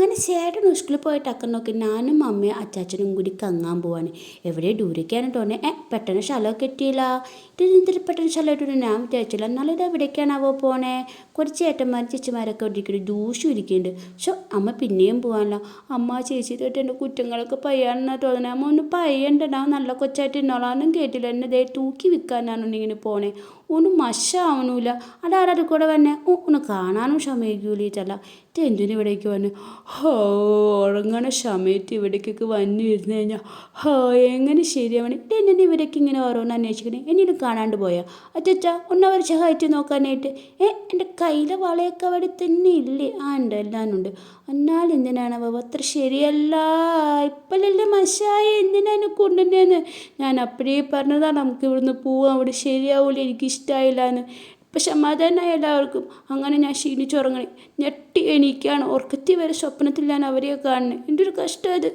അങ്ങനെ ചേട്ടൻ സ്കൂളിൽ പോയിട്ട് അക്കം നോക്കി ഞാനും അമ്മയും അച്ചാച്ചനും കൂടി കങ്ങാൻ പോവാണ്. എവിടെ ദൂരേക്കാണ് തോന്നുന്നത്. പെട്ടെന്ന് സ്ഥലമൊക്കെ എത്തിയില്ല. ഇതിൽ പെട്ടെന്ന് സ്ഥലമായിട്ടൊന്നും ഞാൻ വിചാരിച്ചില്ല. എന്നാലും ഇത് എവിടേക്കാണാവോ പോണേ. കുറച്ച് ചേട്ടന്മാർ ചേച്ചിമാരൊക്കെ ഒരിക്കലും ദൂഷ്യം ഇരിക്കുന്നുണ്ട്. പക്ഷെ അമ്മ പിന്നെയും പോകാനല്ലോ. അമ്മ ചേച്ചിയിട്ടായിട്ട് എൻ്റെ കുറ്റങ്ങളൊക്കെ പയ്യാണെന്നാണ് തോന്നുന്നത്. അമ്മ ഒന്ന് പയ്യണ്ടടാ, നല്ല കൊച്ചായിട്ട് ഇന്നോളാന്നും കേട്ടില്ല. എന്നെ ദേ തൂക്കി വിൽക്കാനാണ് ഇങ്ങനെ പോണേ. ഒന്നും മശാവണില്ല. അതാരത് കൂടെ വന്നെ ഒന്ന് കാണാനും ക്ഷമയിക്കൂലിട്ടല്ല. ഇത് എന്തിനും ഇവിടേക്ക് വന്നു. ഉറങ്ങണ സമയത്ത് ഇവിടേക്കൊക്കെ വന്നു ഇരുന്ന് കഴിഞ്ഞാൽ എങ്ങനെ ശരിയാവണേ. ഇത് എന്നെ ഇവരൊക്കെ ഇങ്ങനെ ഓരോന്ന് അന്വേഷിക്കണേ. എന്നീടും കാണാണ്ട് പോയാൽ അച്ഛാ ഒന്നവർ സഹായിച്ച് നോക്കാനായിട്ട്. എൻ്റെ കയ്യിലെ വളയൊക്കെ അവിടെ തന്നെ ഇല്ലേ? ഉണ്ട്, എല്ലാം ഉണ്ട്. എന്നാൽ എന്തിനാണ് അവ അത്ര ശരിയല്ല. ഇപ്പോഴല്ലേ മശായ എന്തിനാണ് കൊണ്ടുവന്നേന്ന്. ഞാൻ അപ്പോഴേ പറഞ്ഞതാണ് നമുക്ക് ഇവിടുന്ന് പോവാം, അവിടെ ശരിയാവൂല, എനിക്കിഷ്ടമായില്ല എന്ന്. ഇപ്പം സമാധാനമായി എല്ലാവർക്കും. അങ്ങനെ ഞാൻ ക്ഷീണിച്ചുറങ്ങണേ. ഞെട്ടി എണീക്കാണ്. ഉറക്കത്തിൽ വരെ സ്വപ്നത്തിൽ ഞാൻ അവരെയൊക്കെ കാണണേ. എൻ്റെ ഒരു കഷ്ടം അത്.